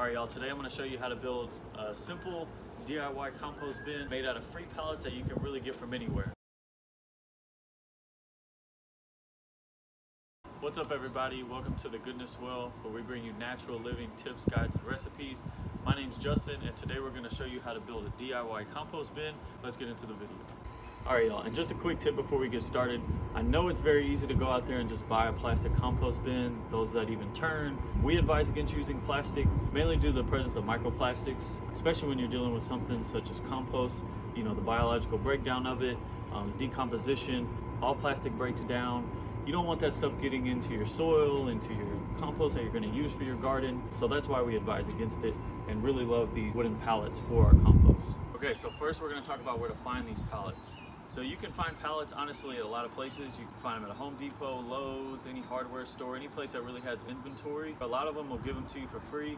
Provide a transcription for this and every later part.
Alright y'all, today I'm going to show you how to build a simple DIY compost bin made out of free pallets that you can really get from anywhere. What's up everybody, welcome to the Goodness Well, where we bring you natural living tips, guides, and recipes. My name's Justin, and today we're going to show you how to build a DIY compost bin. Let's get into the video. Alright y'all, and just a quick tip before we get started. I know it's very easy to go out there and just buy a plastic compost bin, those that even turn. We advise against using plastic, mainly due to the presence of microplastics, especially when you're dealing with something such as compost. You know, the biological breakdown of it, decomposition, all plastic breaks down. You don't want that stuff getting into your soil, into your compost that you're going to use for your garden. So that's why we advise against it and really love these wooden pallets for our compost. Okay, so first we're going to talk about where to find these pallets. So you can find pallets honestly at a lot of places. You can find them at a Home Depot, Lowe's, any hardware store, any place that really has inventory. A lot of them will give them to you for free.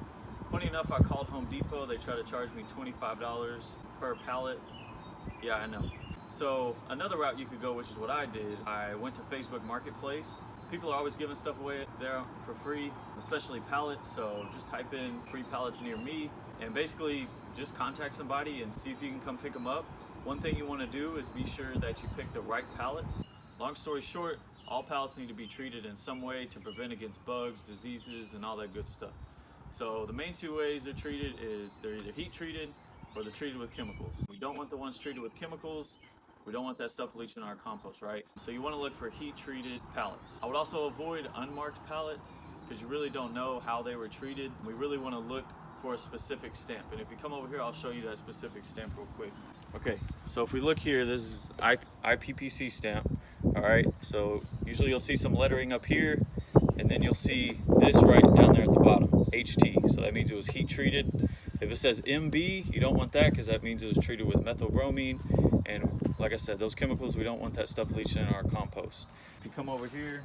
Funny enough, I called Home Depot. They tried to charge me $25 per pallet. Yeah, I know. So another route you could go, which is what I did, I went to Facebook Marketplace. People are always giving stuff away there for free, especially pallets. So just type in free pallets near me and basically just contact somebody and see if you can come pick them up. One thing you want to do is be sure that you pick the right pallets. Long story short, all pallets need to be treated in some way to prevent against bugs, diseases, and all that good stuff. So the main two ways they're treated is they're either heat treated or they're treated with chemicals. We don't want the ones treated with chemicals. We don't want that stuff leaching in our compost, right? So you want to look for heat-treated pallets. I would also avoid unmarked pallets because you really don't know how they were treated. We really want to look for a specific stamp. And if you come over here, I'll show you that specific stamp real quick. Okay, so if we look here, this is IPPC stamp. All right, so usually you'll see some lettering up here, and then you'll see this right down there at the bottom, HT. So that means it was heat treated. If it says MB, you don't want that because that means it was treated with methylbromine. And like I said, those chemicals, we don't want that stuff leaching in our compost. If you come over here,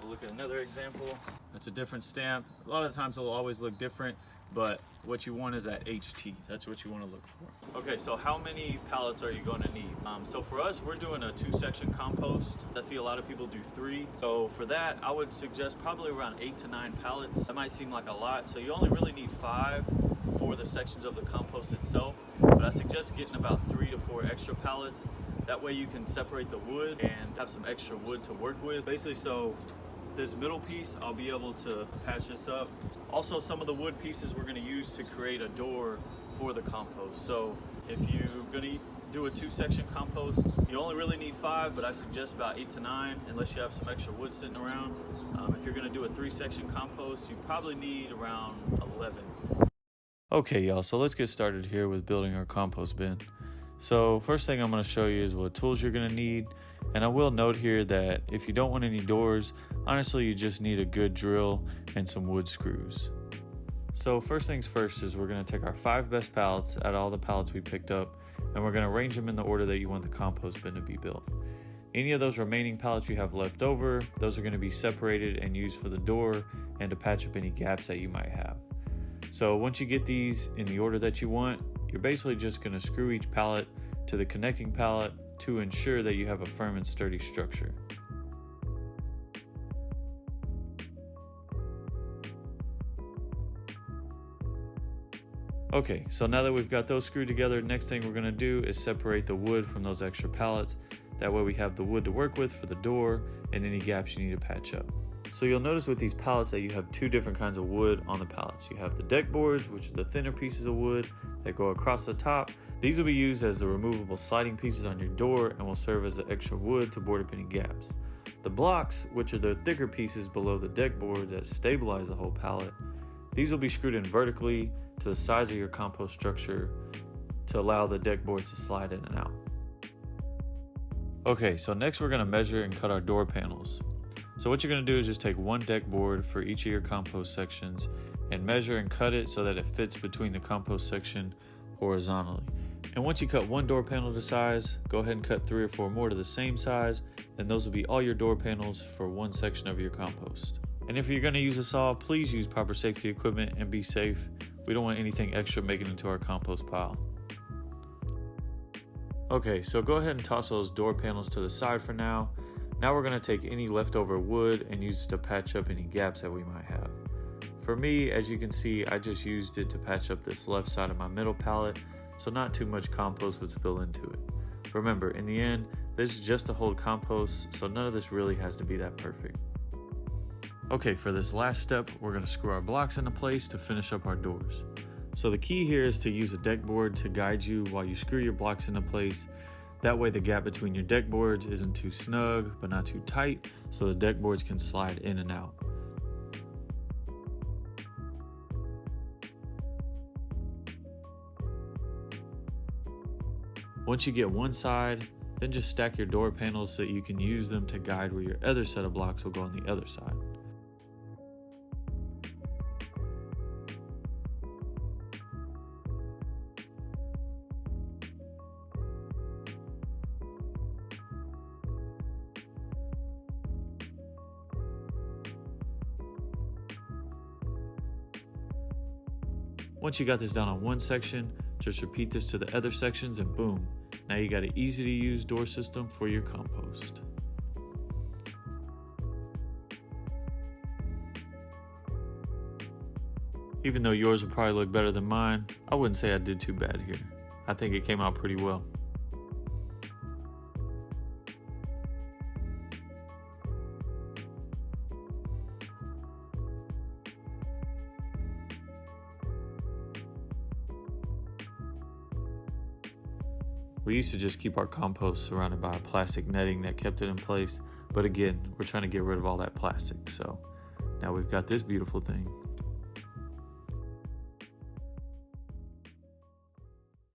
we'll look at another example. That's a different stamp. A lot of the times it'll always look different, but what you want is that HT. That's what you want to look for. Okay, so how many pallets are you going to need? So for us, we're doing a 2-section compost. I see a lot of people do 3. So for that, I would suggest probably around 8 to 9 pallets. That might seem like a lot. So you only really need 5 for the sections of the compost itself. But I suggest getting about 3 to 4 extra pallets. That way you can separate the wood and have some extra wood to work with. Basically, so this middle piece, I'll be able to patch this up. Also, some of the wood pieces we're going to use to create a door for the compost. So if you're going to do a 2-section compost, you only really need 5, but I suggest about 8 to 9 unless you have some extra wood sitting around. If you're going to do a 3-section compost, you probably need around 11. Okay y'all, so let's get started here with building our compost bin. So first thing I'm going to show you is what tools you're going to need. And I will note here that if you don't want any doors, honestly you just need a good drill and some wood screws. So first things first is we're going to take our 5 best pallets out of all the pallets we picked up, and we're going to arrange them in the order that you want the compost bin to be built. Any of those remaining pallets you have left over, those are going to be separated and used for the door and to patch up any gaps that you might have. So once you get these in the order that you want, you're basically just going to screw each pallet to the connecting pallet to ensure that you have a firm and sturdy structure. Okay, so now that we've got those screwed together, next thing we're going to do is separate the wood from those extra pallets. That way we have the wood to work with for the door and any gaps you need to patch up. So you'll notice with these pallets that you have 2 different kinds of wood on the pallets. You have the deck boards, which are the thinner pieces of wood that go across the top. These will be used as the removable sliding pieces on your door and will serve as the extra wood to board up any gaps. The blocks, which are the thicker pieces below the deck boards that stabilize the whole pallet, these will be screwed in vertically to the sides of your compost structure to allow the deck boards to slide in and out. Okay, so next we're going to measure and cut our door panels. So what you're going to do is just take 1 deck board for each of your compost sections and measure and cut it so that it fits between the compost section horizontally. And once you cut 1 door panel to size, go ahead and cut 3 or 4 more to the same size, and those will be all your door panels for 1 section of your compost. And if you're going to use a saw, please use proper safety equipment and be safe. We don't want anything extra making it into our compost pile. Okay, so go ahead and toss those door panels to the side for now. Now we're going to take any leftover wood and use it to patch up any gaps that we might have. For me, as you can see, I just used it to patch up this left side of my middle pallet, so not too much compost would spill into it. Remember, in the end, this is just to hold compost, so none of this really has to be that perfect. Okay, for this last step, we're going to screw our blocks into place to finish up our doors. So the key here is to use a deck board to guide you while you screw your blocks into place. That way the gap between your deck boards isn't too snug, but not too tight, so the deck boards can slide in and out. Once you get one side, then just stack your door panels so you can use them to guide where your other set of blocks will go on the other side. Once you got this down on one section, just repeat this to the other sections and boom, now you got an easy to use door system for your compost. Even though yours will probably look better than mine, I wouldn't say I did too bad here. I think it came out pretty well. We used to just keep our compost surrounded by a plastic netting that kept it in place, but again, we're trying to get rid of all that plastic, so now we've got this beautiful thing.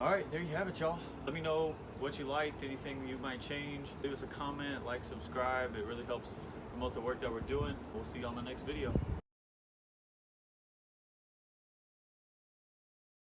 Alright, there you have it, y'all. Let me know what you liked, anything you might change. Leave us a comment, like, subscribe. It really helps promote the work that we're doing. We'll see you on the next video.